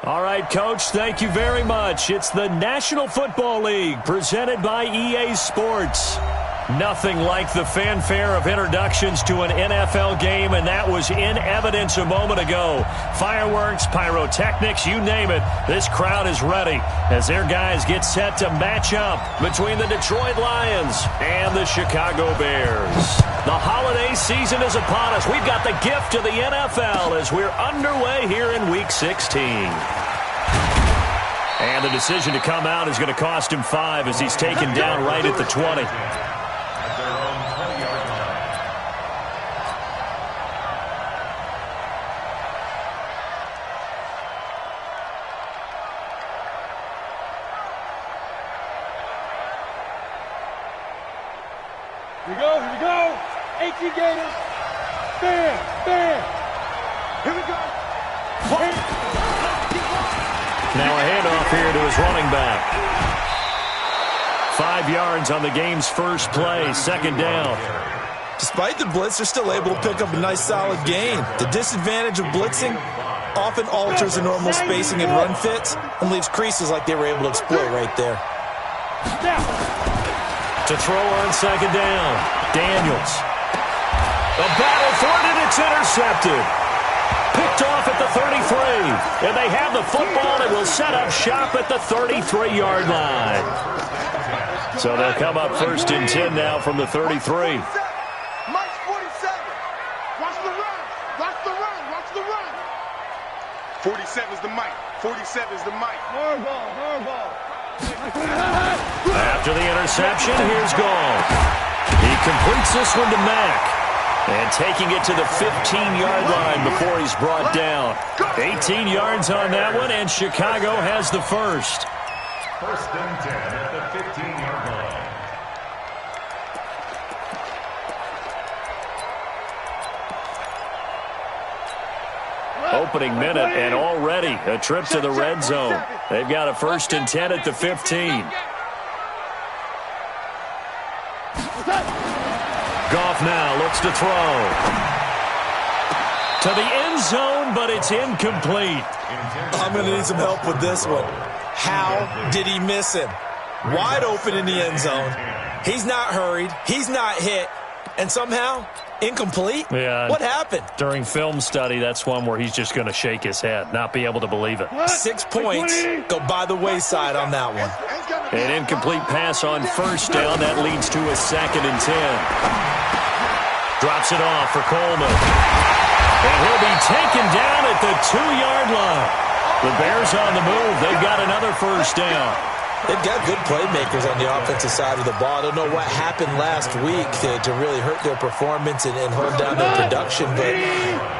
All right, Coach, thank you very much. It's the National Football League presented by EA Sports. Nothing like the fanfare of introductions to an NFL game, and that was in evidence a moment ago. Fireworks, pyrotechnics, you name it. This crowd is ready as their guys get set to match up between the Detroit Lions and the Chicago Bears. The holiday season is upon us. We've got the gift of the NFL as we're underway here in Week 16. And the decision to come out is going to cost him 5 as he's taken down right at the 20. Here we go. 18 Gators. Bam. Here we go. Now a handoff here to his running back. 5 yards on the game's first play, second down. Despite the blitz, they're still able to pick up a nice solid gain. The disadvantage of blitzing often alters the normal spacing and run fits and leaves creases like they were able to exploit right there. To throw on second down, Daniels. The battle for it, and it's intercepted. Picked off at the 33. And they have the football and will set up shop at the 33-yard line. So they'll come up first and 10 now from the 33. Mike's 47. Watch the run. 47 is the Mike. 47 is the Mike. Hardball. After the interception, here's Gall. He completes this one to Mack. And taking it to the 15-yard line before he's brought down. 18 yards on that one, and Chicago has the first. First and 10 at the 15-yard line. Opening minute, and already a trip to the red zone. They've got a first and 10 at the 15. Goff now looks to throw. To the end zone, but it's incomplete. I'm going to need some help with this one. How did he miss him? Wide open in the end zone. He's not hurried. He's not hit. And somehow, incomplete? Yeah. What happened? During film study, that's one where he's just going to shake his head, not be able to believe it. 6 points go by the wayside on that one. An incomplete pass on first down. That leads to a second and 10. Drops it off for Coleman. And he'll be taken down at the 2-yard line. The Bears on the move. They've got another first down. They've got good playmakers on the offensive side of the ball. I don't know what happened last week to really hurt their performance and hold down their production, but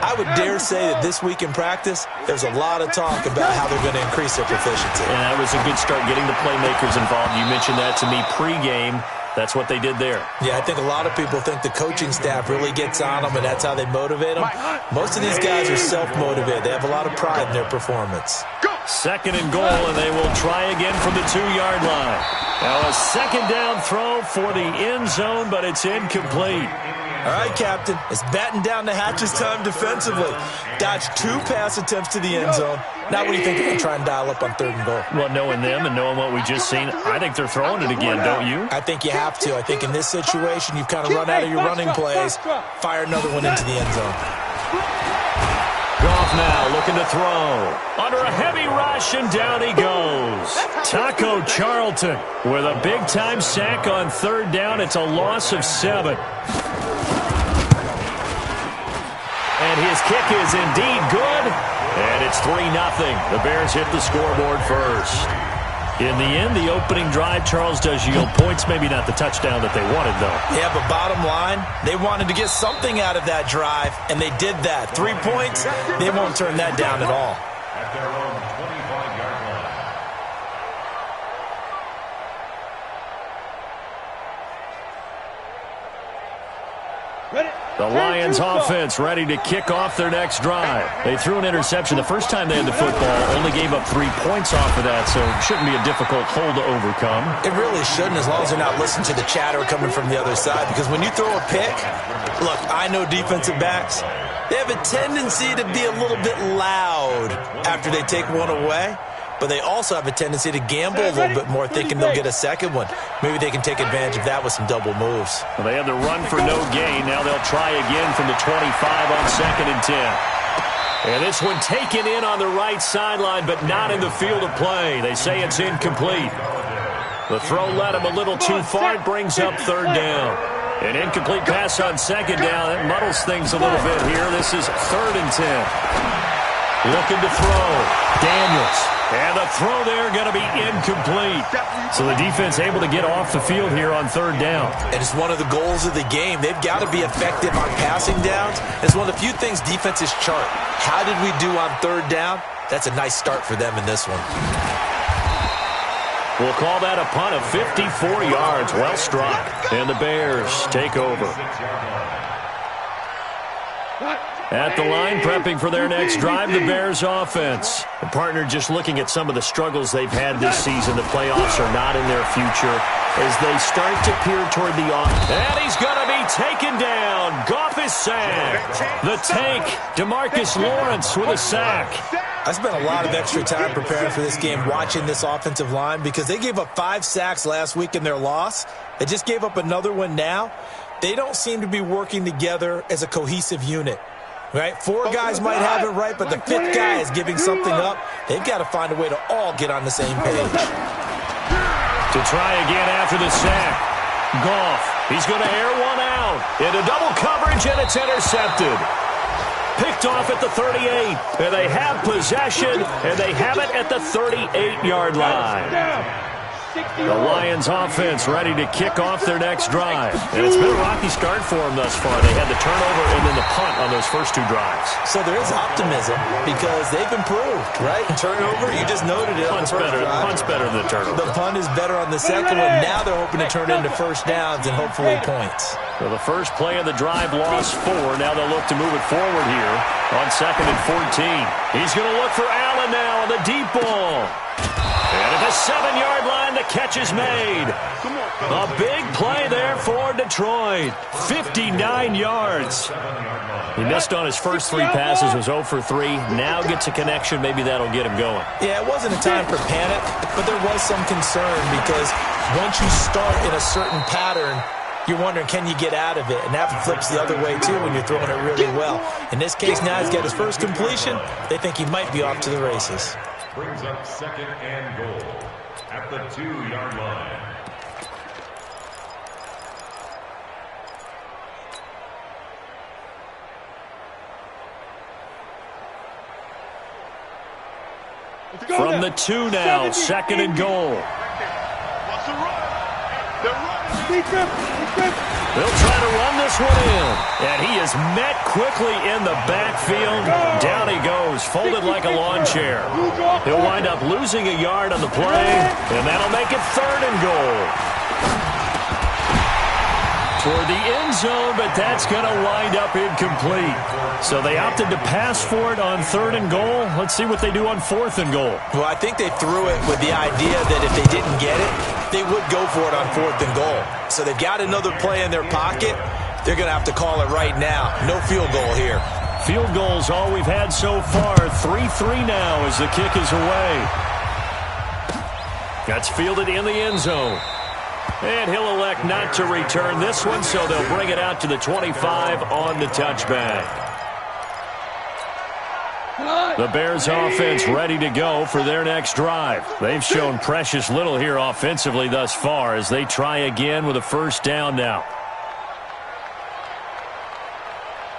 I would dare say that this week in practice, there's a lot of talk about how they're going to increase their proficiency. And that was a good start, getting the playmakers involved. You mentioned that to me pregame. That's what they did there. Yeah, I think a lot of people think the coaching staff really gets on them, and that's how they motivate them. Most of these guys are self-motivated. They have a lot of pride in their performance. Second and goal, and they will try again from the 2-yard line. Now a second down throw for the end zone, but it's incomplete. All right, Captain, it's batten down the hatches time defensively. Dodged 2 pass attempts to the end zone. Now what do you think they're going to try and dial up on 3rd and goal? Well, knowing them and knowing what we just seen, I think they're throwing it again, don't you? I think you have to. I think in this situation, you've kind of run out of your running plays. Fire another one into the end zone. Goff now looking to throw. Under a heavy rush, and down he goes. Taco Charlton with a big-time sack on 3rd down. It's a loss of 7. And his kick is indeed good. And it's 3-0. The Bears hit the scoreboard first. In the end, the opening drive, Charles, does yield points. Maybe not the touchdown that they wanted, though. Yeah, but bottom line, they wanted to get something out of that drive, and they did that. 3 points, they won't turn that down at all. At their own 25-yard line. Ready? The Lions offense ready to kick off their next drive. They threw an interception the first time they had the football, only gave up 3 points off of that, so it shouldn't be a difficult hole to overcome. It really shouldn't, as long as they're not listening to the chatter coming from the other side, because when you throw a pick, look, I know defensive backs, They have a tendency to be a little bit loud after they take one away, but they also have a tendency to gamble a little bit more, thinking they'll get a second one. Maybe they can take advantage of that with some double moves. Well, they had the run for no gain. Now they'll try again from the 25 on 2nd and 10. And this one taken in on the right sideline, but not in the field of play. They say it's incomplete. The throw led him a little too far. It brings up 3rd down. An incomplete pass on 2nd down. That muddles things a little bit here. This is 3rd and 10. Looking to throw. Daniels. And the throw there going to be incomplete. So the defense able to get off the field here on 3rd down. And it's one of the goals of the game. They've got to be effective on passing downs. It's one of the few things defenses chart. How did we do on 3rd down? That's a nice start for them in this one. We'll call that a punt of 54 yards. Well struck. And the Bears take over. At the line, prepping for their next drive, the Bears offense. The partner just looking at some of the struggles they've had this season. The playoffs are not in their future as they start to peer toward the off. And he's going to be taken down. Goff is sacked. The tank, DeMarcus Lawrence with a sack. I spent a lot of extra time preparing for this game watching this offensive line because they gave up 5 sacks last week in their loss. They just gave up another one now. They don't seem to be working together as a cohesive unit. Right? 4 guys might have it right, but the 5th guy is giving something up. They've got to find a way to all get on the same page. To try again after the sack. Goff, he's going to air one out. Into double coverage, and it's intercepted. Picked off at the 38, and they have possession, and they have it at the 38-yard line. The Lions offense ready to kick off their next drive. And it's been a rocky start for them thus far. They had the turnover and then the punt on those first 2 drives. So there is optimism because they've improved, right? Turnover, you just noted it. Punt's better than the turnover. The punt is better on the second one. Now they're hoping to turn it into first downs and hopefully points. So the first play of the drive lost 4. Now they'll look to move it forward here on 2nd and 14. He's going to look for Allen now on the deep ball. And at the 7-yard line, the catch is made. A big play there for Detroit. 59 yards. He missed on his first 3 passes, was 0 for 3. Now gets a connection. Maybe that'll get him going. Yeah, it wasn't a time for panic, but there was some concern because once you start in a certain pattern, you're wondering, can you get out of it? And that flips the other way, too, when you're throwing it really well. In this case, now he's got his first completion. They think he might be off to the races. Brings up 2nd and goal at the 2-yard line. From the 2 now, 2nd and goal. They'll try to run this one in. And he is met quickly in the backfield. Down he goes, folded like a lawn chair. He'll wind up losing a yard on the play, and that'll make it 3rd and goal. Toward the end zone, but that's going to wind up incomplete. So they opted to pass for it on 3rd and goal. Let's see what they do on 4th and goal. Well, I think they threw it with the idea that if they didn't get it, they would go for it on 4th and goal. So they've got another play in their pocket. They're going to have to call it right now. No field goal here. Field goals all we've had so far. 3-3 now as the kick is away. That's fielded in the end zone. And he'll elect not to return this one, so they'll bring it out to the 25 on the touchback. The Bears offense ready to go for their next drive. They've shown precious little here offensively thus far as they try again with a first down now.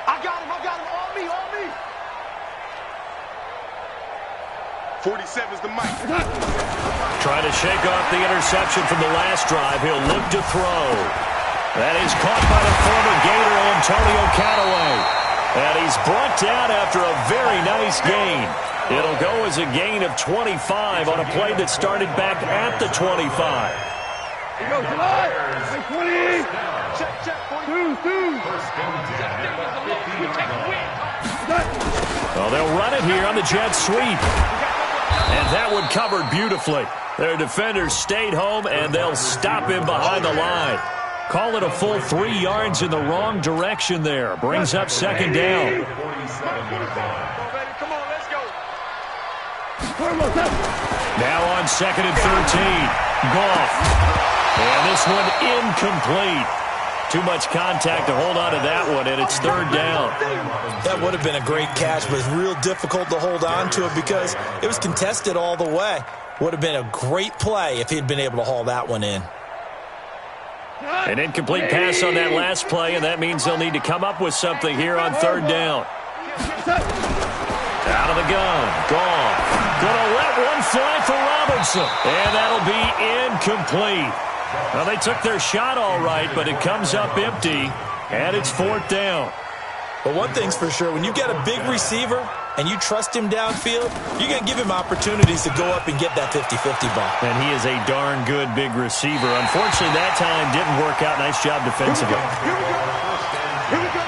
I got him, on me. 47's the mic. Trying to shake off the interception from the last drive. He'll look to throw. That is caught by the former Gator Antonio Callaway. And he's brought down after a very nice gain. It'll go as a gain of 25 on a play that started back at the 25. Here goes July. 20. Check. 2. Well, they'll run it here on the jet sweep. And that one covered beautifully. Their defenders stayed home, and they'll stop him behind the line. Call it a full 3 yards in the wrong direction there. Brings up second down. Now on second and 13. Goff. And this one incomplete. Too much contact to hold on to that one, and it's third down. That would have been a great catch, but it's real difficult to hold on to it because it was contested all the way. Would have been a great play if he'd been able to haul that one in. An incomplete pass on that last play, and that means they'll need to come up with something here on third down. Out of the gun. Goff. Gonna let one fly for Robinson. And that'll be incomplete. Well, they took their shot all right, but it comes up empty, and it's fourth down. But one thing's for sure, when you get a big receiver and you trust him downfield, you're going to give him opportunities to go up and get that 50-50 ball. And he is a darn good big receiver. Unfortunately, that time didn't work out. Nice job defensively. Here we go.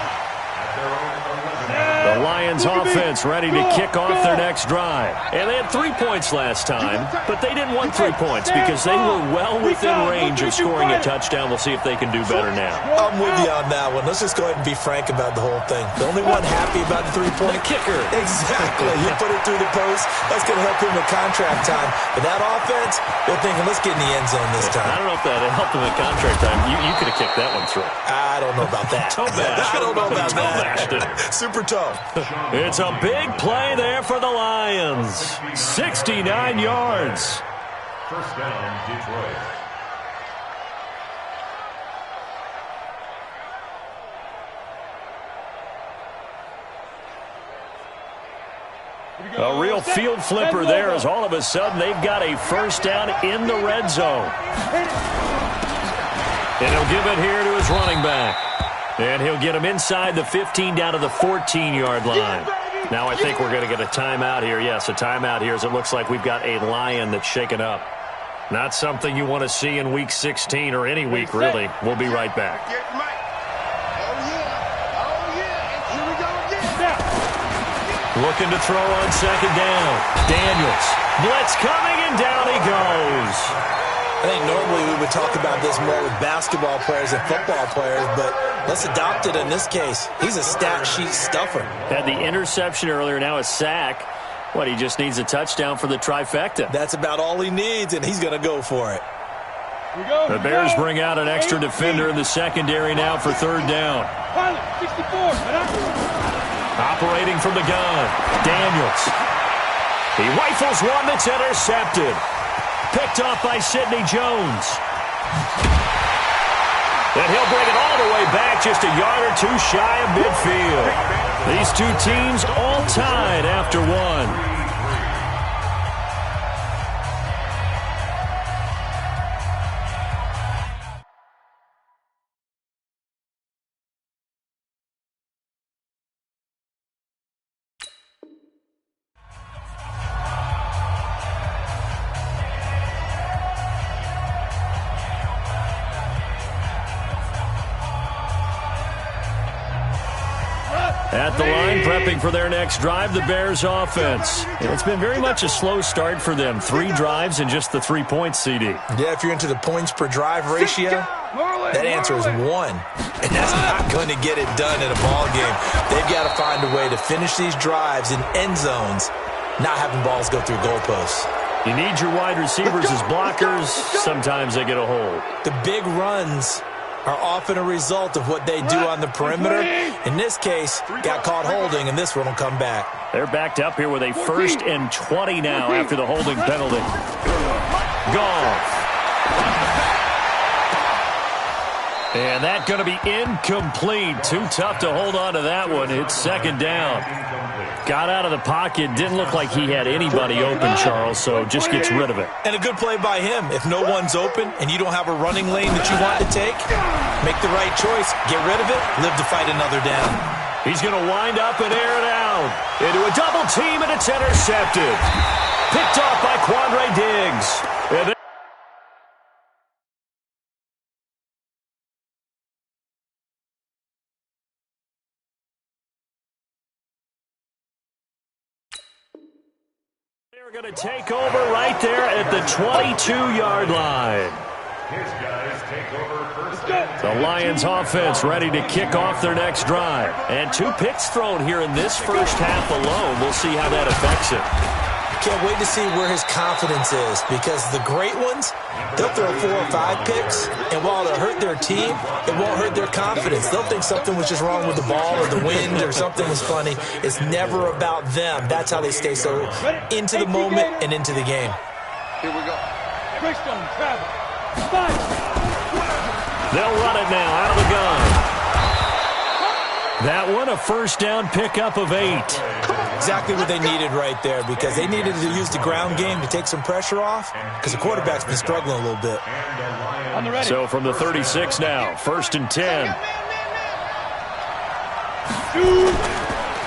The Lions offense ready to kick off their next drive. And they had 3 points last time, but they didn't want 3 points because they were well within range of scoring a touchdown. We'll see if they can do better now. I'm with you on that one. Let's just go ahead and be frank about the whole thing. The only one happy about the 3-point kicker. Exactly. You put it through the post. That's going to help him with contract time. But that offense, they're thinking, let's get in the end zone this time. I don't know if that helped him with contract time. You could have kicked that one through. I don't know about that. I don't know about that. Super tough. It's a big play there for the Lions. 69 yards. First down, Detroit. A real field flipper there as all of a sudden they've got a first down in the red zone. And he'll give it here to his running back. And he'll get him inside the 15 down to the 14-yard line. Now I think we're going to get a timeout here. Yes, a timeout here as it looks like we've got a Lion that's shaken up. Not something you want to see in Week 16 or any week, really. We'll be right back. Looking to throw on second down. Daniels. Blitz coming, and down he goes. I think normally we would talk about this more with basketball players and football players, but let's adopt it in this case. He's a stat sheet stuffer. Had the interception earlier, now a sack. What, he just needs a touchdown for the trifecta. That's about all he needs, and he's going to go for it. The Bears bring out an extra defender in the secondary now for third down. Operating from the gun, Daniels. He rifles one that's intercepted. Picked off by Sidney Jones. And he'll bring it all the way back just a yard or two shy of midfield. These two teams all tied after one. At the line, prepping for their next drive, the Bears offense. It's been very much a slow start for them. 3 drives and just the 3 points, CD. Yeah, if you're into the points per drive ratio, that answer is 1. And that's not going to get it done in a ball game. They've got to find a way to finish these drives in end zones, not having balls go through goalposts. You need your wide receivers as blockers. Sometimes they get a hold. The big runs are often a result of what they do on the perimeter. In this case, got caught holding, and this one will come back. They're backed up here with a 1st and 20 now after the holding penalty. Goff. And that's going to be incomplete. Too tough to hold on to that one. It's second down. Got out of the pocket. Didn't look like he had anybody open, Charles, so just gets rid of it. And a good play by him. If no one's open and you don't have a running lane that you want to take, make the right choice. Get rid of it. Live to fight another down. He's going to wind up and air it out. Into a double team, and it's intercepted. Picked off by Quandre Diggs. And they're going to take over right there at the 22-yard line. His guys take over first and 10. The Lions offense ready to kick off their next drive. And 2 picks thrown here in this first half alone. We'll see how that affects it. Can't wait to see where his confidence is, because the great ones, they'll throw 4 or 5 picks, and while it'll hurt their team, it won't hurt their confidence. They'll think something was just wrong with the ball or the wind or something was funny. It's never about them. That's how they stay so into the moment and into the game. Here we go. Christian, travel. They'll run it now out of the gun. That one, a first down pickup of 8. Exactly what they needed right there, because they needed to use the ground game to take some pressure off, because the quarterback's been struggling a little bit. So from the 36 now, first and 10.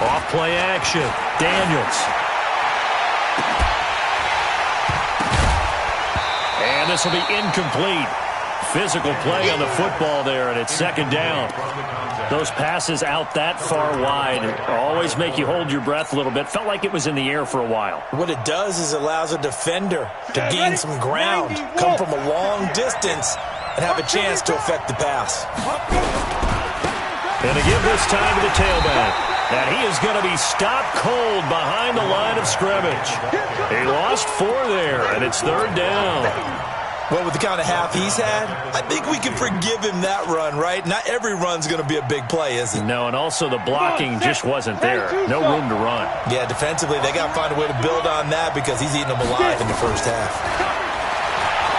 Off play action. Daniels. And this will be incomplete. Physical play on the football there, and it's second down. Those passes out that far wide always make you hold your breath a little bit. Felt like it was in the air for a while. What it does is it allows a defender to gain some ground, come from a long distance, and have a chance to affect the pass. And to give this time to the tailback. And he is going to be stopped cold behind the line of scrimmage. He lost 4 there, and it's third down. Well, with the kind of half he's had, I think we can forgive him that run, right? Not every run's going to be a big play, is it? No, and also the blocking just wasn't there. No room to run. Yeah, defensively, they got to find a way to build on that, because he's eating them alive in the first half.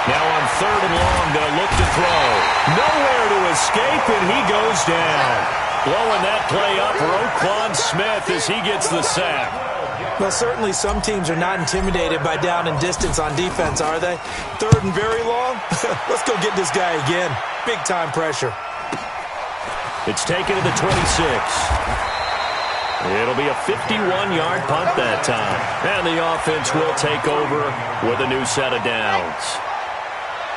Now on third and long, they'll look to throw. Nowhere to escape, and he goes down. Blowing that play up, Roquan Smith, as he gets the sack. Well, certainly some teams are not intimidated by down and distance on defense, are they? Third and very long? Let's go get this guy again. Big-time pressure. It's taken to the 26. It'll be a 51-yard punt that time. And the offense will take over with a new set of downs.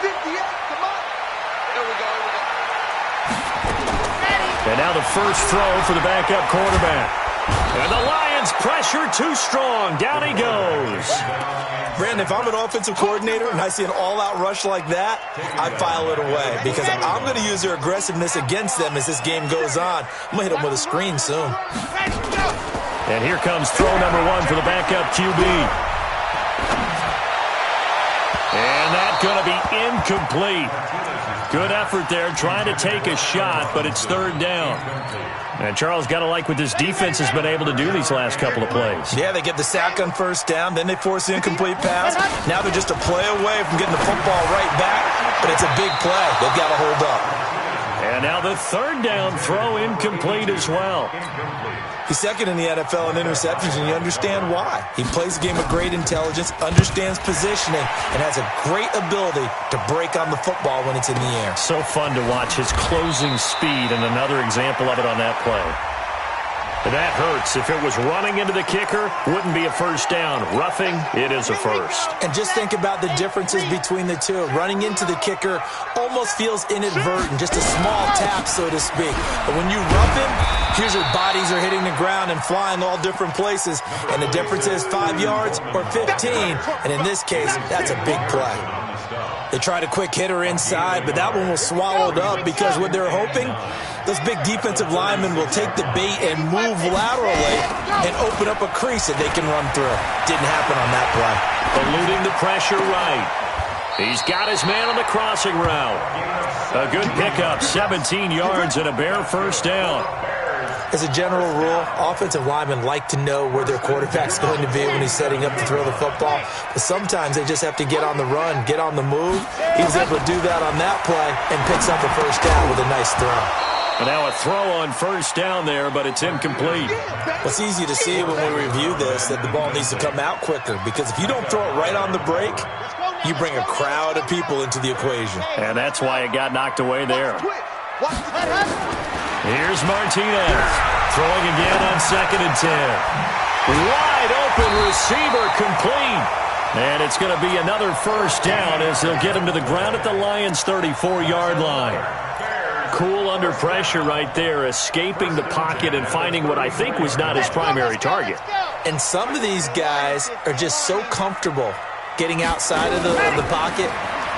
58, come on. Here we go. And now the first throw for the backup quarterback. And the Lions pressure too strong. Down he goes. Brandon, if I'm an offensive coordinator and I see an all-out rush like that, I file it away, because I'm going to use their aggressiveness against them as this game goes on. I'm going to hit them with a screen soon. And here comes throw number 1 for the backup QB. And that's going to be incomplete. Good effort there, trying to take a shot, but it's third down. And Charles, got to like what this defense has been able to do these last couple of plays. Yeah, they get the sack on first down, then they force the incomplete pass. Now they're just a play away from getting the football right back, but it's a big play. They've got to hold up. And now the third down throw incomplete as well. He's second in the NFL in interceptions, and you understand why. He plays the game with great intelligence, understands positioning, and has a great ability to break on the football when it's in the air. So fun to watch his closing speed, and another example of it on that play. That hurts. If it was running into the kicker, wouldn't be a first down. Roughing, it is a first. And just think about the differences between the two. Running into the kicker almost feels inadvertent, just a small tap, so to speak. But when you rough him, here's your bodies are hitting the ground and flying all different places. And the difference is 5 yards or 15. And in this case, that's a big play. They tried a quick hitter inside, but that one was swallowed up, because what they're hoping, those big defensive linemen will take the bait and move laterally and open up a crease that they can run through. Didn't happen on that play. Eluding the pressure right. He's got his man on the crossing route. A good pickup, 17 yards and a bare first down. As a general rule, offensive linemen like to know where their quarterback's going to be when he's setting up to throw the football. But sometimes they just have to get on the run, get on the move. He was able to do that on that play and picks up a first down with a nice throw. And now a throw on first down there, but it's incomplete. Well, it's easy to see when we review this that the ball needs to come out quicker, because if you don't throw it right on the break, you bring a crowd of people into the equation. And that's why it got knocked away there. Here's Martinez, throwing again on 2nd and 10. Wide open receiver, complete. And it's going to be another first down as they'll get him to the ground at the Lions' 34-yard line. Cool under pressure right there, escaping the pocket and finding what I think was not his primary target. And some of these guys are just so comfortable getting outside of the pocket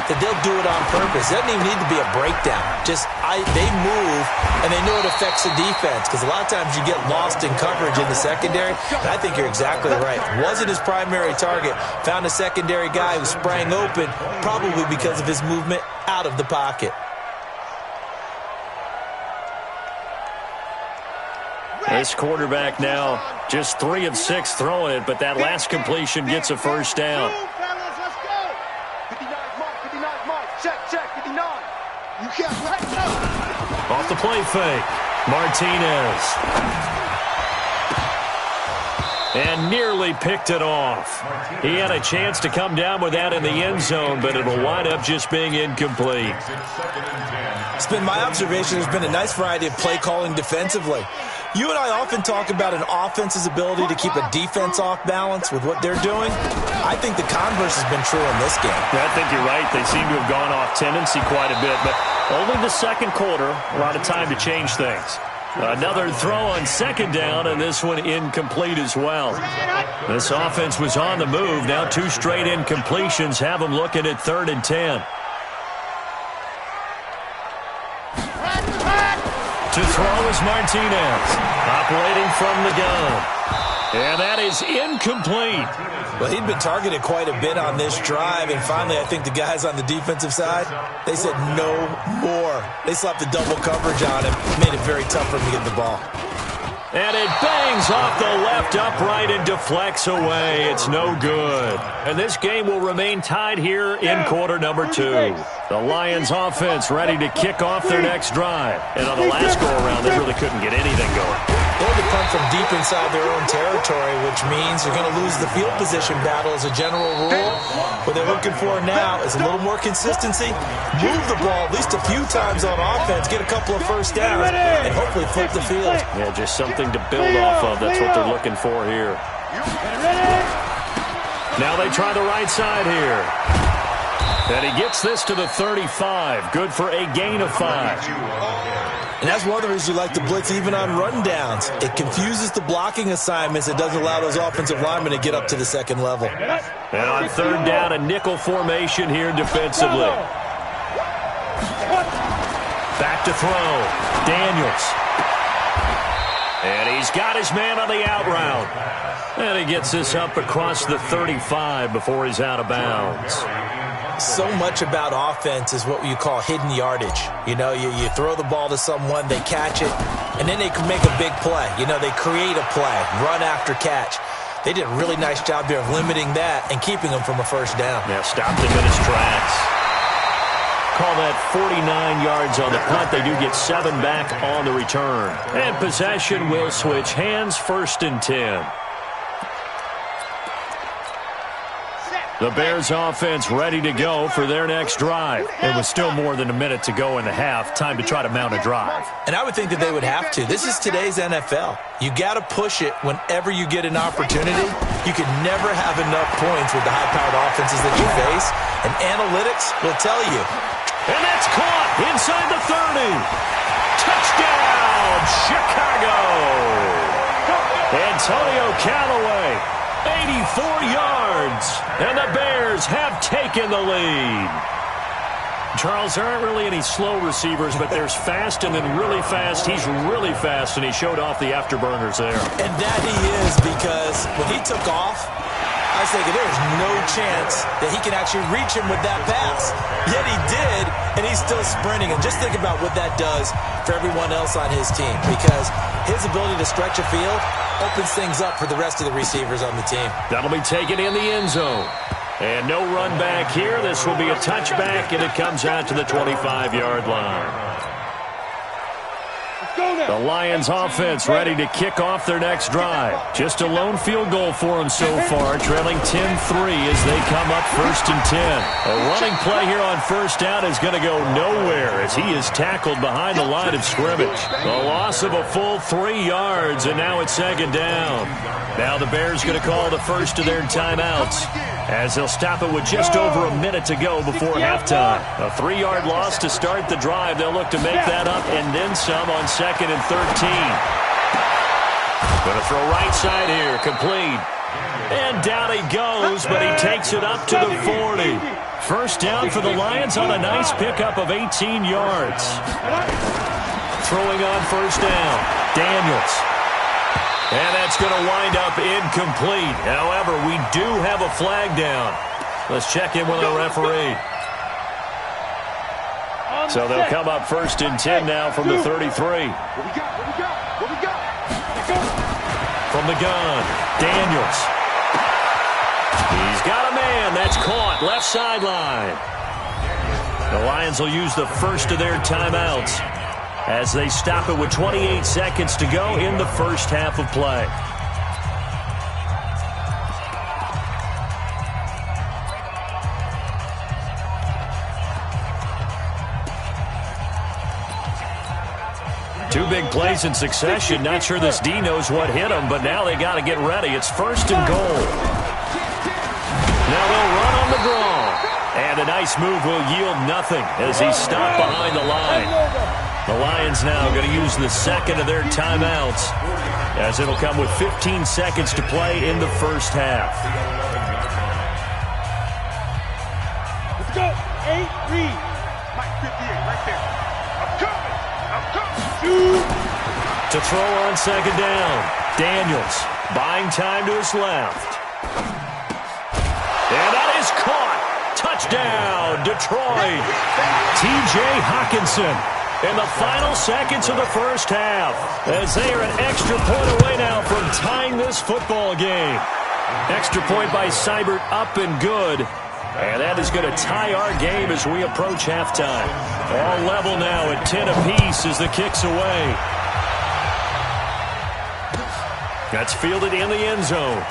that they'll do it on purpose. It doesn't even need to be a breakdown. They move, and they know it affects the defense, because a lot of times you get lost in coverage in the secondary, and I think you're exactly right. Wasn't his primary target. Found a secondary guy who sprang open, probably because of his movement out of the pocket. This quarterback now just 3 of 6 throwing it, but that last completion gets a first down. Off the play fake, Martinez. And nearly picked it off. He had a chance to come down with that in the end zone, but it'll wind up just being incomplete. It's been my observation there's been a nice variety of play calling defensively. You and I often talk about an offense's ability to keep a defense off balance with what they're doing. I think the converse has been true in this game. I think you're right. They seem to have gone off tendency quite a bit, but only the second quarter, a lot of time to change things. Another throw on second down, and this one incomplete as well. This offense was on the move. Now 2 straight incompletions have them looking at 3rd and 10. To throw is Martinez, operating from the gun. And that is incomplete. Well, he'd been targeted quite a bit on this drive, and finally I think the guys on the defensive side, they said no more. They slapped the double coverage on him, made it very tough for him to get the ball. And it bangs off the left upright and deflects away. It's no good. And this game will remain tied here in quarter number 2. The Lions offense ready to kick off their next drive. And on the last go-around, they really couldn't get anything going. They had to punt from deep inside their own territory, which means they're going to lose the field position battle as a general rule. What they're looking for now is a little more consistency, move the ball at least a few times on offense, get a couple of first downs, and hopefully flip the field. Yeah, just something to build off of. That's what they're looking for here. Now they try the right side here. And he gets this to the 35. Good for a gain of 5. And that's one of the reasons you like to blitz even on rundowns. It confuses the blocking assignments. It doesn't allow those offensive linemen to get up to the second level. And on 3rd down, a nickel formation here defensively. Back to throw. Daniels. And he's got his man on the out route. And he gets this up across the 35 before he's out of bounds. So much about offense is what you call hidden yardage. You know, you throw the ball to someone, they catch it, and then they can make a big play. You know, they create a play, run after catch. They did a really nice job there of limiting that and keeping them from a first down. Yeah, stopped him in his tracks. Call that 49 yards on the punt. They do get 7 back on the return. And possession will switch hands, 1st and 10. The Bears offense ready to go for their next drive. It was still more than a minute to go in the half. Time to try to mount a drive. And I would think that they would have to. This is today's NFL. You got to push it whenever you get an opportunity. You can never have enough points with the high-powered offenses that you face. And analytics will tell you. And that's caught inside the 30. Touchdown, Chicago. Antonio Callaway, 84 yards. And the Bears have taken the lead. Charles, there aren't really any slow receivers, but there's fast and then really fast. He's really fast, and he showed off the afterburners there. And that he is, because when he took off, I was thinking there's no chance that he can actually reach him with that pass. Yet he did, and he's still sprinting. And just think about what that does for everyone else on his team, because his ability to stretch a field opens things up for the rest of the receivers on the team. That'll be taken in the end zone. And no run back here. This will be a touchback, and it comes out to the 25-yard line. The Lions offense ready to kick off their next drive. Just a lone field goal for them so far, trailing 10-3 as they come up 1st and 10. A running play here on 1st down is going to go nowhere as he is tackled behind the line of scrimmage. The loss of a full 3 yards, and now it's 2nd down. Now the Bears going to call the first of their timeouts, as they'll stop it with just over a minute to go before halftime. A 3-yard loss to start the drive. They'll look to make that up and then some on 2nd and 13. Going to throw right side here, complete. And down he goes, but he takes it up to the 40. First down for the Lions on a nice pickup of 18 yards. Throwing on first down, Daniels. And that's going to wind up incomplete. However, we do have a flag down. Let's check in with our referee. So they'll come up first and 10 now from the 33. What we got? From the gun, Daniels. He's got a man. That's caught. Left sideline. The Lions will use the first of their timeouts as they stop it with 28 seconds to go in the first half of play. Two big plays in succession. Not sure this D knows what hit him, but now they got to get ready. It's first and goal. Now they'll run on the draw. And a nice move will yield nothing as he's stopped behind the line. The Lions now going to use the second of their timeouts as it'll come with 15 seconds to play in the first half. Let's go. 8-3. Mike 58 right there. I'm coming. To throw on second down, Daniels buying time to his left. And that is caught. Touchdown, Detroit. T.J. Hawkinson in the final seconds of the first half as they are an extra point away now from tying this football game. Extra point by Seibert up and good. And that is going to tie our game as we approach halftime. All level now at 10 apiece as the kick's away. That's fielded in the end zone.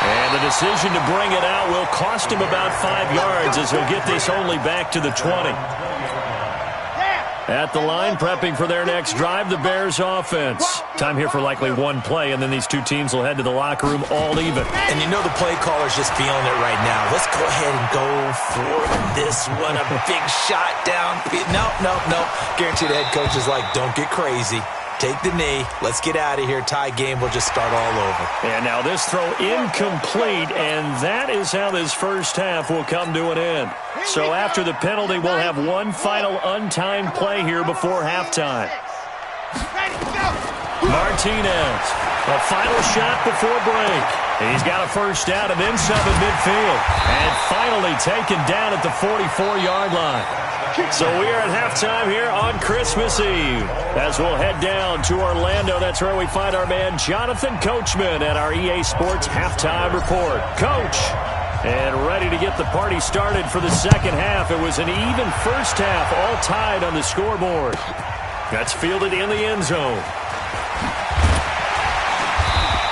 And the decision to bring it out will cost him about 5 yards as he'll get this only back to the 20. At the line, prepping for their next drive, the Bears offense. Time here for likely one play, and then these two teams will head to the locker room all even. And you know the play caller's just feeling it right now. Let's go ahead and go for this one. A big shot down. No. Guaranteed the head coach is like, don't get crazy. Take the knee. Let's get out of here. Tie game will just start all over. And now this throw incomplete, and that is how this first half will come to an end. So after the penalty, we'll have one final untimed play here before halftime. Martinez, a final shot before break. He's got a first down and then some at midfield. And finally taken down at the 44-yard line. So we are at halftime here on Christmas Eve as we'll head down to Orlando. That's where we find our man Jonathan Coachman at our EA Sports Halftime Report. Coach, and ready to get the party started for the second half. It was an even first half, all tied on the scoreboard. That's fielded in the end zone.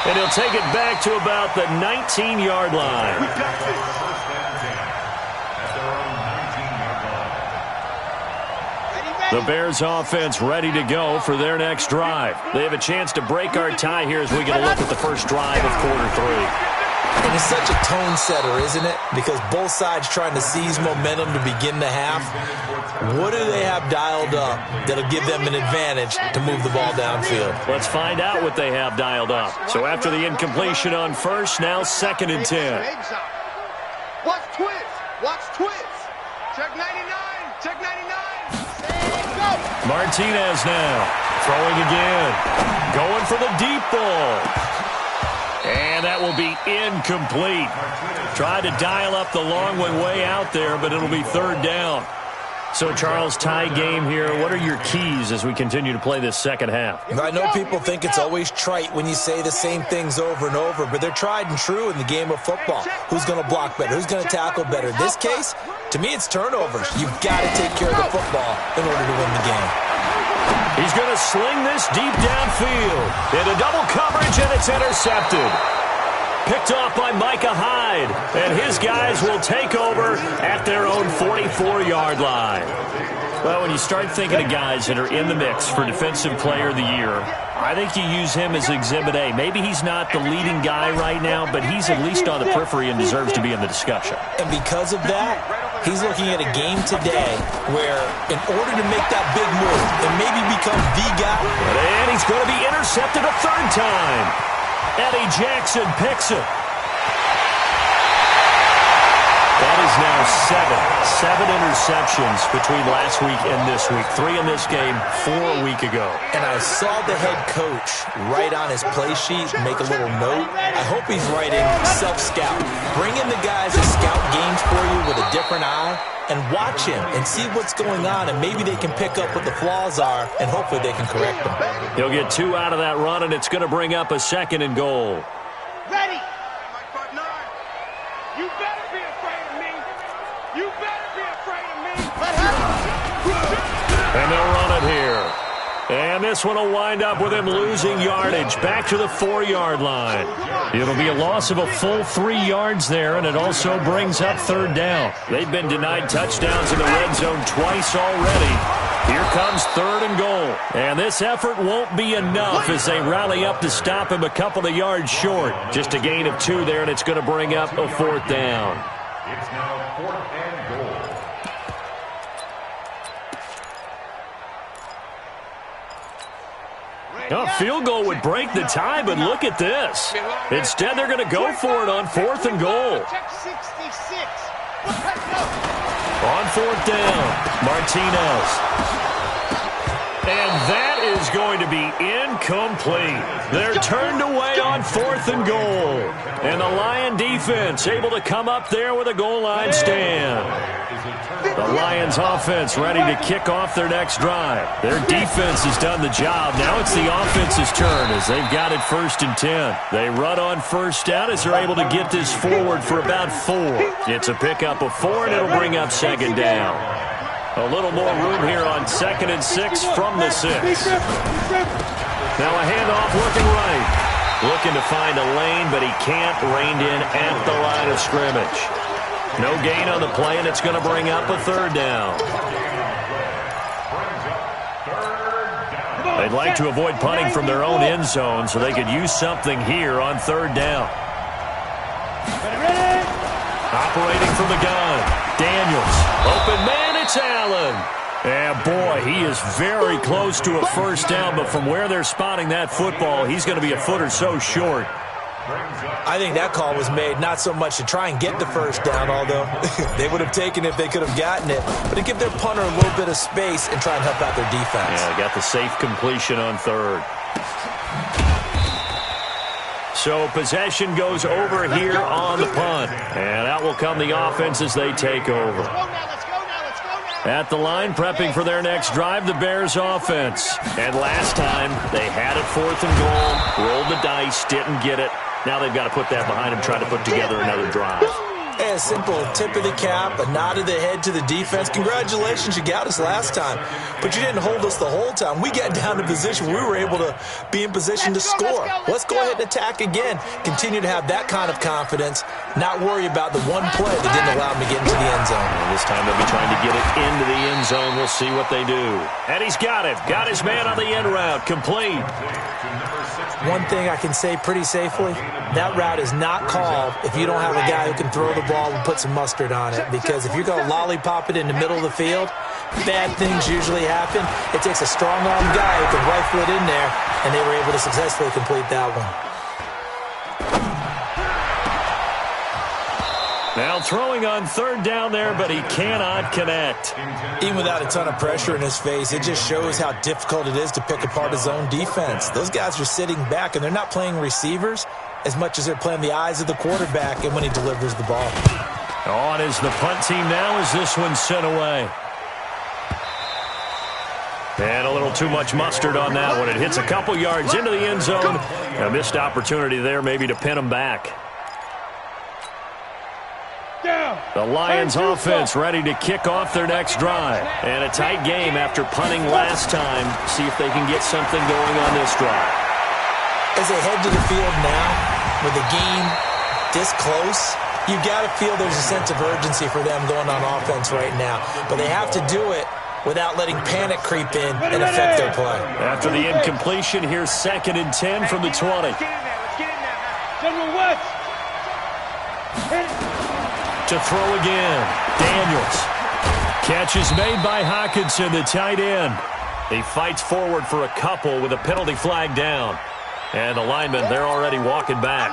And he'll take it back to about the 19-yard line. We got this. The Bears offense ready to go for their next drive. They have a chance to break our tie here as we get a look at the first drive of quarter three. And it's such a tone setter, isn't it? Because both sides trying to seize momentum to begin the half. What do they have dialed up that'll give them an advantage to move the ball downfield? Let's find out what they have dialed up. So after the incompletion on first, now second and 10. Watch twist. Check 99. Martinez now throwing again. Going for the deep ball. And that will be incomplete. Tried to dial up the long one way out there, but it'll be third down. So, Charles, tie game here. What are your keys as we continue to play this second half? I know people think it's always trite when you say the same things over and over, but they're tried and true in the game of football. Who's going to block better? Who's going to tackle better? In this case, to me, it's turnovers. You've got to take care of the football in order to win the game. He's going to sling this deep downfield. Into double coverage, and it's intercepted. Picked off by Micah Hyde, and his guys will take over at their own 44-yard line. Well, when you start thinking of guys that are in the mix for Defensive Player of the Year, I think you use him as Exhibit A. Maybe he's not the leading guy right now, but he's at least on the periphery and deserves to be in the discussion. And because of that, he's looking at a game today where, in order to make that big move and maybe become the guy. And he's going to be intercepted a third time. Eddie Jackson picks it. That is now seven interceptions between last week and this week. 3 in this game, 4 a week ago. And I saw the head coach write on his play sheet, make a little note. I hope he's writing self-scout. Bring in the guys that scout games for you with a different eye and watch him and see what's going on, and maybe they can pick up what the flaws are, and hopefully they can correct them. He'll get 2 out of that run, and it's going to bring up a 2nd and goal. Ready. You better be afraid of me. You better be afraid of me. And they'll run it here. And this one will wind up with him losing yardage back to the 4-yard line. It'll be a loss of a full 3 yards there, and it also brings up 3rd down. They've been denied touchdowns in the red zone twice already. Here comes 3rd and goal. And this effort won't be enough as they rally up to stop him a couple of yards short. Just a gain of 2 there, and it's going to bring up a 4th down. It's now 4th and goal. A field goal would break the tie, but look at this. Instead, they're going to go for it on 4th and goal. Check 66. On 4th down, Martinez. And that is going to be incomplete. They're turned away on 4th and goal. And the Lion defense able to come up there with a goal line stand. The Lions offense ready to kick off their next drive. Their defense has done the job. Now it's the offense's turn as they've got it 1st and 10. They run on 1st down as they're able to get this forward for about 4. It's a pickup of 4, and it'll bring up 2nd down. A little more room here on 2nd and 6 from the 6. Now a handoff looking right. Looking to find a lane, but he can't. Reined in at the line of scrimmage. No gain on the play, and it's going to bring up a 3rd down. They'd like to avoid punting from their own end zone so they could use something here on 3rd down. Operating from the gun, Daniels. Open man, it's Allen. And boy, he is very close to a 1st down, but from where they're spotting that football, he's going to be a foot or so short. I think that call was made not so much to try and get the 1st down, although they would have taken it if they could have gotten it, but to give their punter a little bit of space and try and help out their defense. Yeah, got the safe completion on 3rd. So possession goes over here on the punt, and out will come the offense as they take over. At the line, prepping for their next drive, the Bears offense. And last time, they had it 4th and goal, rolled the dice, didn't get it. Now they've got to put that behind them, try to put together another drive. A simple tip of the cap, a nod of the head to the defense. Congratulations, you got us last time, but you didn't hold us the whole time. We got down to position where we were able to be in position to score. Let's go ahead and attack again. Continue to have that kind of confidence, not worry about the one play that didn't allow them to get into the end zone. And this time they'll be trying to get it into the end zone. We'll see what they do. And he's got it. Got his man on the end route. Complete. One thing I can say pretty safely, that route is not called if you don't have a guy who can throw the ball and put some mustard on it. Because if you're going to lollipop it in the middle of the field, bad things usually happen. It takes a strong-armed guy who can rifle it in there, and they were able to successfully complete that one. Now throwing on 3rd down there, but he cannot connect. Even without a ton of pressure in his face, it just shows how difficult it is to pick apart his own defense. Those guys are sitting back, and they're not playing receivers as much as they're playing the eyes of the quarterback and when he delivers the ball. On is the punt team now as this one's sent away. And a little too much mustard on that one. It hits a couple yards into the end zone. A missed opportunity there maybe to pin him back. The Lions offense ready to kick off their next drive. And a tight game after punting last time. See if they can get something going on this drive. As they head to the field now, with the game this close, you've got to feel there's a sense of urgency for them going on offense right now. But they have to do it without letting panic creep in and affect their play. After the incompletion, here's 2nd and 10 from the 20. Let's get in there. General West. To throw again, Daniels. Catch is made by Hockenson, the tight end. He fights forward for a couple with a penalty flag down. And the linemen, they're already walking back.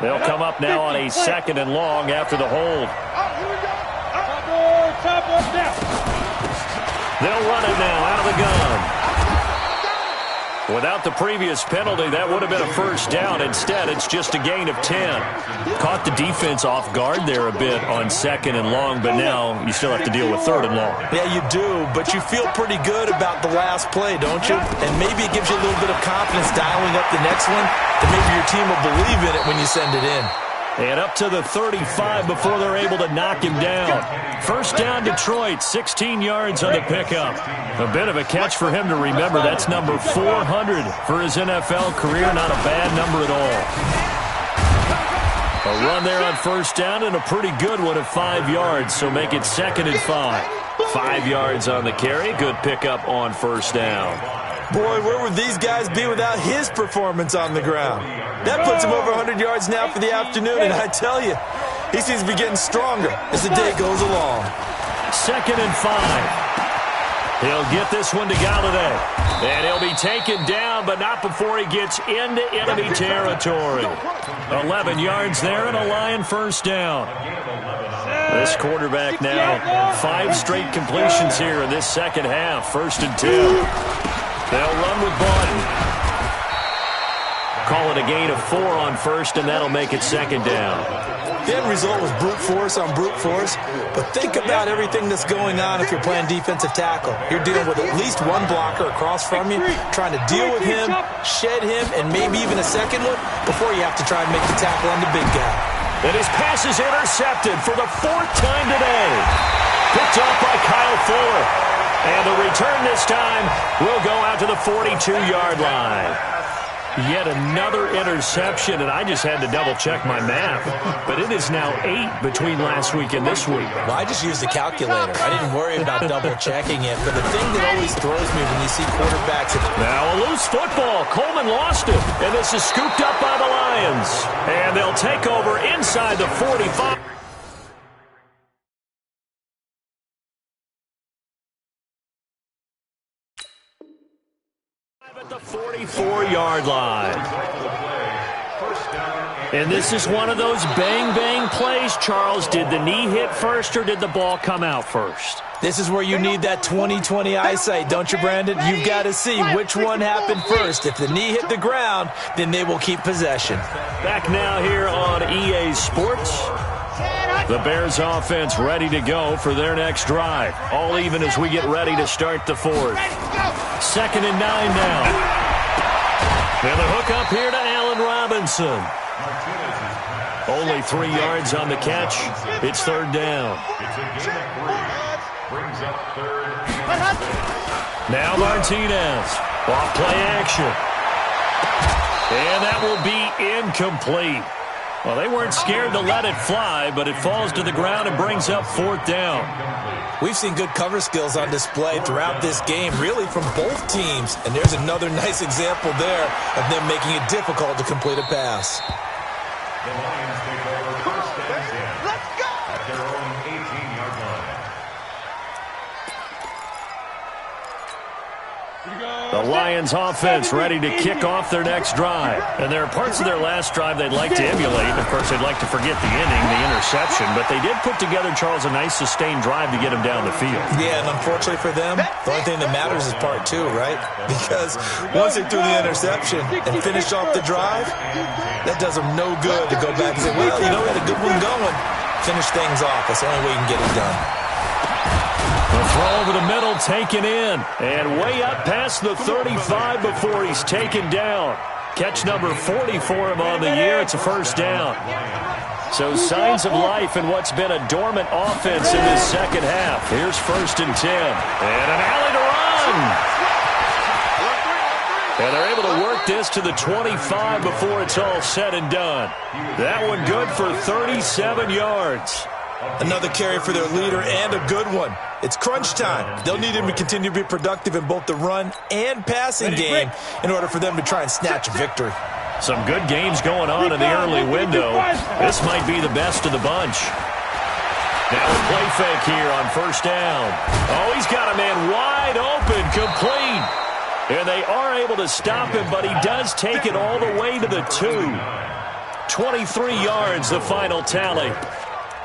They'll come up now on a 2nd and long after the hold. They'll run it now out of the gun. Without the previous penalty, that would have been a first down. Instead, it's just a gain of 10. Caught the defense off guard there a bit on 2nd and long, but now you still have to deal with 3rd and long. Yeah, you do, but you feel pretty good about the last play, don't you? And maybe it gives you a little bit of confidence dialing up the next one, that maybe your team will believe in it when you send it in. And up to the 35 before they're able to knock him down. First down, Detroit, 16 yards on the pickup. A bit of a catch for him to remember. That's number 400 for his NFL career. Not a bad number at all. A run there on first down and a pretty good one at 5 yards, so make it 2nd and 5. 5 yards on the carry. Good pickup on first down. Boy, where would these guys be without his performance on the ground? That puts him over 100 yards now for the afternoon, and I tell you, he seems to be getting stronger as the day goes along. 2nd and 5. He'll get this one to Galladay. And he'll be taken down, but not before he gets into enemy territory. 11 yards there and a Lion first down. This quarterback now, 5 straight completions here in this second half. 1st and 10. They'll run with Bawden. Call it a gain of 4 on first, and that'll make it 2nd down. The end result was brute force on brute force, but think about everything that's going on if you're playing defensive tackle. You're dealing with at least one blocker across from you, trying to deal with him, shed him, and maybe even a second one before you have to try and make the tackle on the big guy. And his pass is intercepted for the 4th time today. Picked off by Kyle Fuller. And the return this time will go out to the 42-yard line. Yet another interception, and I just had to double-check my math. But it is now 8 between last week and this week. Well, I just used the calculator. I didn't worry about double-checking it. But the thing that always throws me when you see quarterbacks... Now a loose football. Coleman lost it. And this is scooped up by the Lions. And they'll take over inside the 45. At the 44-yard line. And this is one of those bang-bang plays, Charles. Did the knee hit first or did the ball come out first? This is where you need that 20/20 eyesight, don't you, Brandon? You've got to see which one happened first. If the knee hit the ground, then they will keep possession. Back now here on EA Sports. The Bears offense ready to go for their next drive. All even as we get ready to start the 4th. 2nd and 9 now. And the hook up here to Allen Robinson. Only 3 yards on the catch. It's 3rd down. Now Martinez. Off play action. And that will be incomplete. Well, they weren't scared to let it fly, but it falls to the ground and brings up 4th down. We've seen good cover skills on display throughout this game, really from both teams. And there's another nice example there of them making it difficult to complete a pass. The Lions take over 1st and 10. Let's go! At their own 18-yard line. The Lions offense ready to kick off their next drive. And there are parts of their last drive they'd like to emulate. Of course, they'd like to forget the inning, the interception. But they did put together, Charles, a nice sustained drive to get them down the field. Yeah, and unfortunately for them, the only thing that matters is part 2, right? Because once they threw the interception and finished off the drive, that does them no good to go back and say, well, you know, we had a good one going. Finish things off. That's the only way you can get it done. The throw over the middle, taken in. And way up past the 35 before he's taken down. Catch number 40 for him on the year. It's a 1st down. So signs of life in what's been a dormant offense in this second half. Here's 1st and 10. And an alley to run. And they're able to work this to the 25 before it's all said and done. That one good for 37 yards. Another carry for their leader and a good one. It's crunch time. They'll need him to continue to be productive in both the run and passing game in order for them to try and snatch a victory. Some good games going on in the early window. This might be the best of the bunch. Now a play fake here on 1st down. Oh, he's got a man wide open, complete. And they are able to stop him, but he does take it all the way to the 2. 23 yards, the final tally.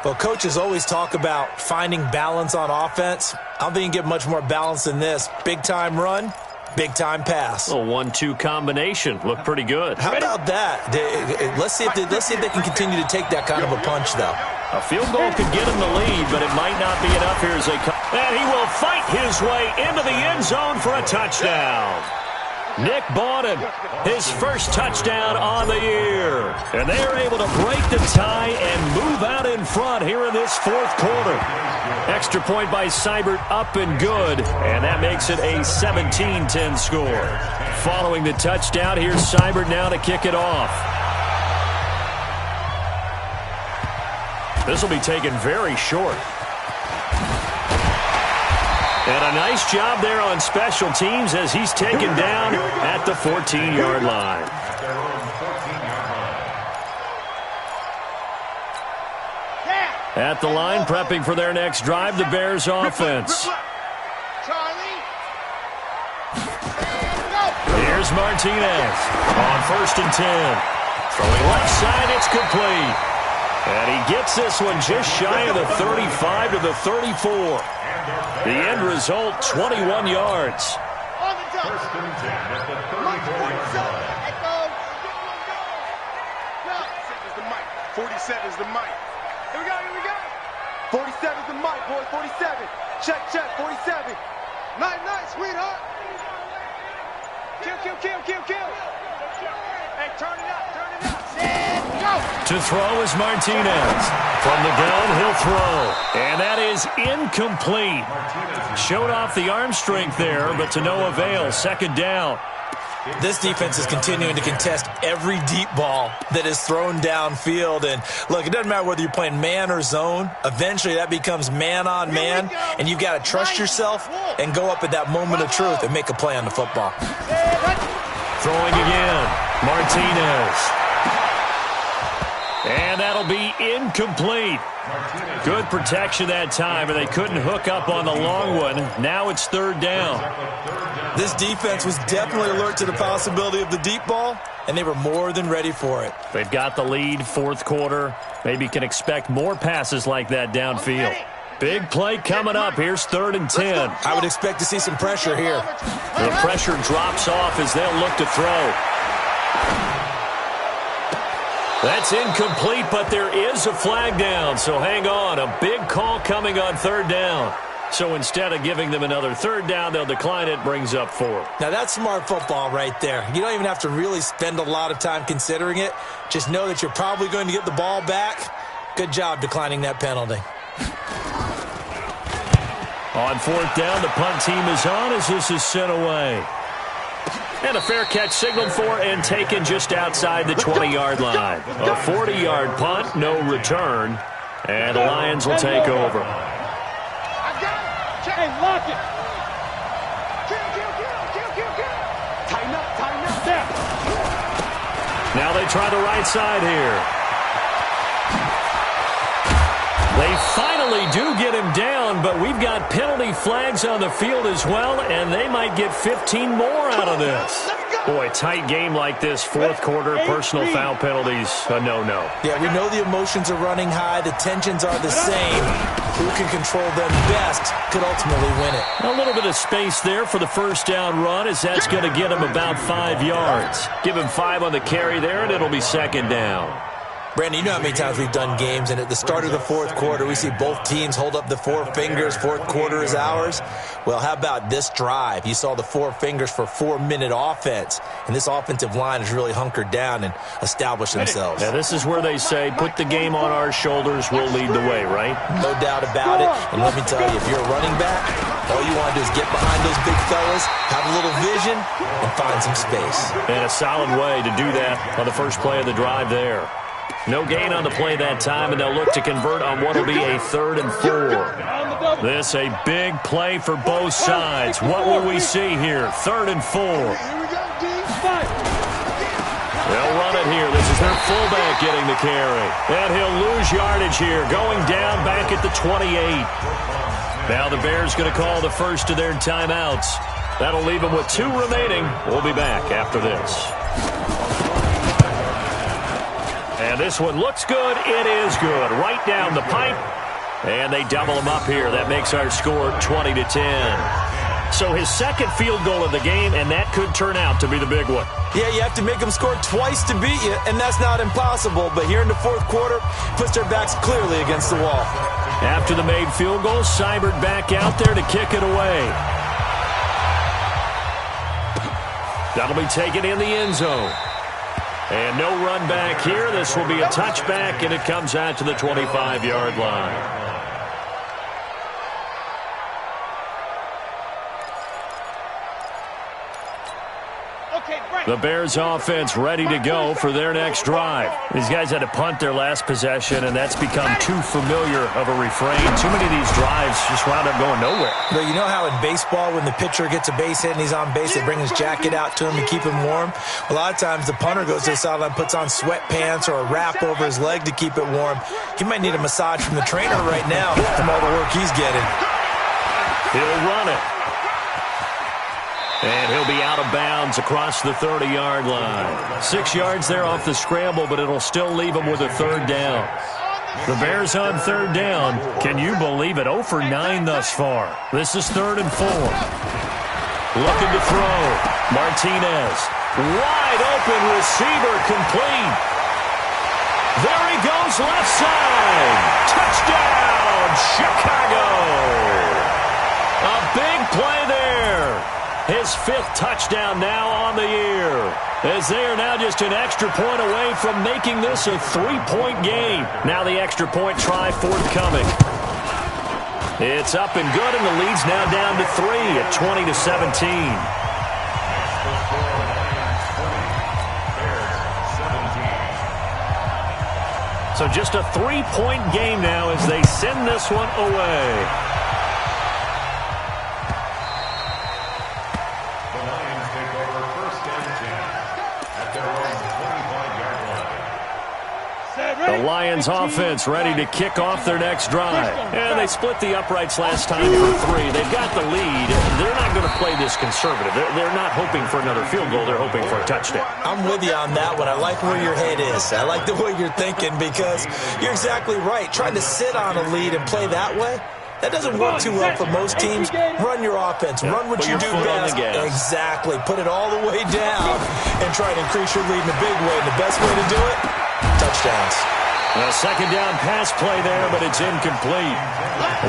Well, coaches always talk about finding balance on offense. I don't think you can get much more balance than this. Big-time run, big-time pass. A 1-2 combination. Looked pretty good. How about that? Let's see if they can continue to take that kind of a punch, though. A field goal could get him the lead, but it might not be enough here as they come. And he will fight his way into the end zone for a touchdown. Nick Bawden, his first touchdown on the year. And they are able to break the tie and move out in front here in this fourth quarter. Extra point by Seibert, up and good. And that makes it a 17-10 score. Following the touchdown, here's Seibert now to kick it off. This will be taken very short. And a nice job there on special teams as he's taken down at the 14-yard line. At the line, prepping for their next drive, the Bears offense. Here's Martinez on 1st and 10. Throwing left side, it's complete. And he gets this one just shy of the 35 to the 34. The end result, 21 yards. 1st and 10 at the 34-yard line. 47's the mic. Here we go. 47's the mic, boys. 47. Check, 47. Night, sweetheart. Kill. Hey, turn it up. Set, go. To throw is Martinez. From the gun, he'll throw. And that is incomplete. Showed off the arm strength there, but to no avail. 2nd down. This defense is continuing to contest every deep ball that is thrown downfield. And, look, it doesn't matter whether you're playing man or zone. Eventually, that becomes man on man, and you've got to trust yourself and go up at that moment of truth and make a play on the football. Throwing again. Martinez. And that'll be incomplete. Good protection that time, and they couldn't hook up on the long one. Now it's 3rd down. This defense was definitely alert to the possibility of the deep ball, and they were more than ready for it. They've got the lead, 4th quarter. Maybe can expect more passes like that downfield. Big play coming up. Here's 3rd and 10. I would expect to see some pressure here. The pressure drops off as they'll look to throw. That's incomplete, but there is a flag down, so hang on. A big call coming on 3rd down. So instead of giving them another 3rd down, they'll decline it, brings up 4th. Now, that's smart football right there. You don't even have to really spend a lot of time considering it. Just know that you're probably going to get the ball back. Good job declining that penalty. On 4th down, the punt team is on as this is sent away. And a fair catch signaled for and taken just outside the 20-yard line. A 40-yard punt, no return. And the Lions will take over. Hey, lock it. Kill. Tighten up. There. Now they try the right side here. They finally do get him down, but we've got penalty flags on the field as well, and they might get 15 more out of this. Boy, tight game like this, 4th quarter, personal foul penalties, a no-no. Yeah, we know the emotions are running high. The tensions are the same. Who can control them best could ultimately win it. A little bit of space there for the 1st down run as that's going to get him about 5 yards. Give him 5 on the carry there, and it'll be 2nd down. Brandon, you know how many times we've done games, and at the start of the 4th quarter, we see both teams hold up the 4 fingers, 4th quarter is ours. Well, how about this drive? You saw the 4 fingers for 4-minute offense, and this offensive line has really hunkered down and established themselves. Now, this is where they say, put the game on our shoulders, we'll lead the way, right? No doubt about it, and let me tell you, if you're a running back, all you want to do is get behind those big fellas, have a little vision, and find some space. And a solid way to do that on the first play of the drive there. No gain on the play that time, and they'll look to convert on what will be a 3rd and 4. This a big play for both sides. What will we see here? 3rd and 4. They'll run it here. This is their fullback getting the carry. And he'll lose yardage here, going down back at the 28. Now the Bears going to call the first of their timeouts. That'll leave them with 2 remaining. We'll be back after this. And this one looks good. It is good. Right down the pipe. And they double him up here. That makes our score 20-10. So his second field goal of the game, and that could turn out to be the big one. Yeah, you have to make them score twice to beat you, and that's not impossible. But here in the fourth quarter, puts their backs clearly against the wall. After the made field goal, Seibert back out there to kick it away. That'll be taken in the end zone. And no run back here. This will be a touchback, and it comes out to the 25-yard line. The Bears offense ready to go for their next drive. These guys had to punt their last possession, and that's become too familiar of a refrain. Too many of these drives just wound up going nowhere. But you know how in baseball, when the pitcher gets a base hit and he's on base, they bring his jacket out to him to keep him warm? A lot of times the punter goes to the sideline, puts on sweatpants or a wrap over his leg to keep it warm. He might need a massage from the trainer right now from all the work he's getting. He'll run it. And he'll be out of bounds across the 30-yard line. 6 yards there off the scramble, but it'll still leave him with a third down. The Bears on third down. Can you believe it? 0 for 9 thus far. This is 3rd and 4. Looking to throw. Martinez. Wide open receiver complete. There he goes left side. Touchdown, Chicago. A big play there. His 5th touchdown now on the year, as they are now just an extra point away from making this a 3-point game. Now the extra point try forthcoming. It's up and good, and the lead's now down to 3 at 20-17. So just a 3-point game now as they send this one away. The Lions offense ready to kick off their next drive. And they split the uprights last time for 3. They've got the lead. They're not going to play this conservative. They're not hoping for another field goal. They're hoping for a touchdown. I'm with you on that one. I like where your head is. I like the way you're thinking because you're exactly right. Trying to sit on a lead and play that way, that doesn't work too well for most teams. Run your offense. Run what you do best. Exactly. Put it all the way down and try to increase your lead in a big way. And the best way to do it, touchdowns. A second down pass play there, but it's incomplete.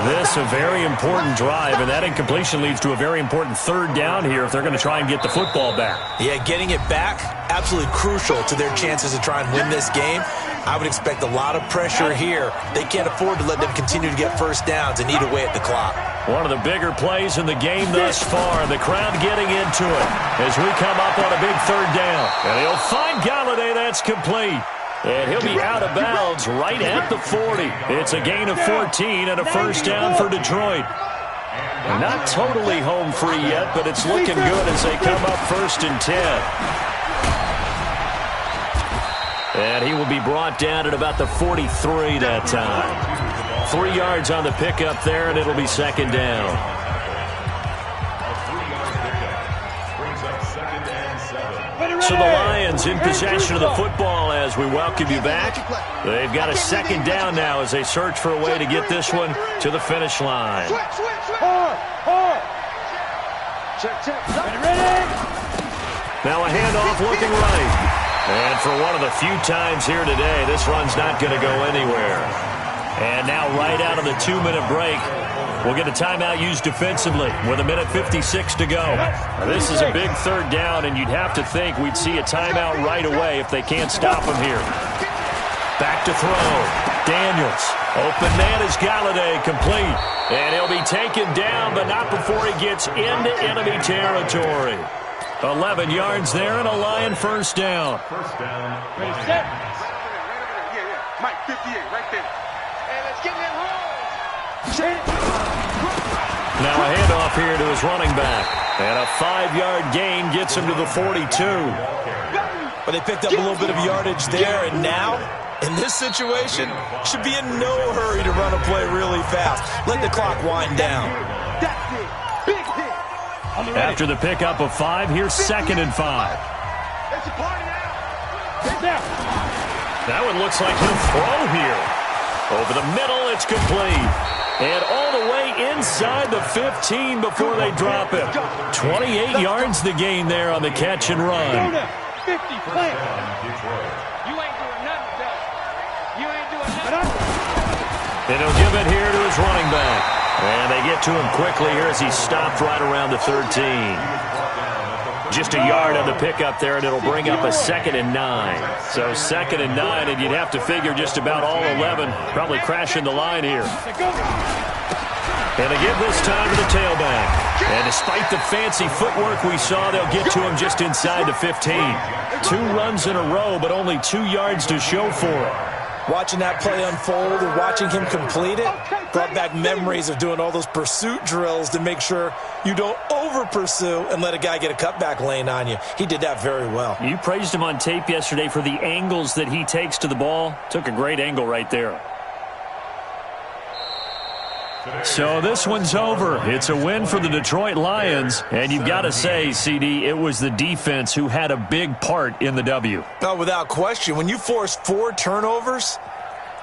This a very important drive, and that incompletion leads to a very important third down here if they're going to try and get the football back. Yeah, getting it back, absolutely crucial to their chances to try and win this game. I would expect a lot of pressure here. They can't afford to let them continue to get first downs and eat away at the clock. One of the bigger plays in the game thus far. The crowd getting into it as we come up on a big third down. And he'll find Galladay. That's complete. And he'll be out of bounds right at the 40. It's a gain of 14 and a first down for Detroit. Not totally home free yet, but it's looking good as they come up 1st and 10. And he will be brought down at about the 43 that time. 3 yards on the pickup there, and it'll be second down. So the Lions in possession of the football as we welcome you back. They've got a second down now as they search for a way to get this one to the finish line. Now a handoff looking right. And for one of the few times here today, this run's not going to go anywhere. And now right out of the 2-minute break, we'll get a timeout used defensively with 1:56 to go. Now, this is a big third down, and you'd have to think we'd see a timeout right away if they can't stop him here. Back to throw. Daniels. Open man is Galladay, complete. And he'll be taken down, but not before he gets into enemy territory. 11 yards there and a Lion first down. First down. Ready, set. Mike, 58, right there. And let's get in home. Now a handoff here to his running back. And a 5-yard gain gets him to the 42. But they picked up a little bit of yardage there, and now, in this situation, should be in no hurry to run a play really fast. Let the clock wind down. That's it. Big hit. After the pickup of 5, here's 2nd and 5. It's a party now. Get down. That one looks like he'll throw here. Over the middle, it's complete. And all the way inside the 15 before they drop it. 28 yards the gain there on the catch and run. 50, plant. You ain't doing nothing, Doug. You ain't doing nothing. And he'll give it here to his running back. And they get to him quickly here as he stopped right around the 13. Just a yard on the pickup there, and it'll bring up a 2nd and 9. So 2nd and 9, and you'd have to figure just about all 11 probably crashing the line here. And they give this time to the tailback. And despite the fancy footwork we saw, they'll get to him just inside the 15. 2 runs in a row, but only 2 yards to show for it. Watching that play unfold and watching him complete it brought back memories of doing all those pursuit drills to make sure you don't over-pursue and let a guy get a cutback lane on you. He did that very well. You praised him on tape yesterday for the angles that he takes to the ball. Took a great angle right there. So this one's over. It's a win for the Detroit Lions. And you've got to say, CD, it was the defense who had a big part in the W. Oh, without question. When you force 4 turnovers,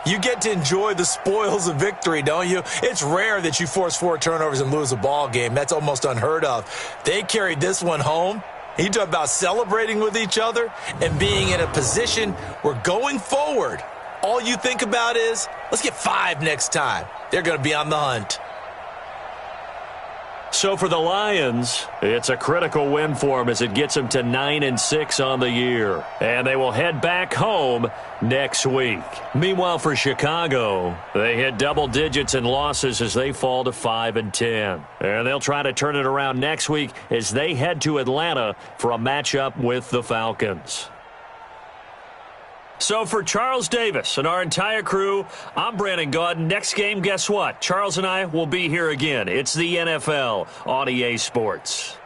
you get to enjoy the spoils of victory, don't you? It's rare that you force 4 turnovers and lose a ball game. That's almost unheard of. They carried this one home. You talk about celebrating with each other and being in a position where going forward, all you think about is, let's get 5 next time. They're going to be on the hunt. So for the Lions, it's a critical win for them as it gets them to 9-6 on the year. And they will head back home next week. Meanwhile, for Chicago, they hit double digits in losses as they fall to 5-10. And they'll try to turn it around next week as they head to Atlanta for a matchup with the Falcons. So for Charles Davis and our entire crew, I'm Brandon Gaudin. Next game, guess what? Charles and I will be here again. It's the NFL on EA Sports.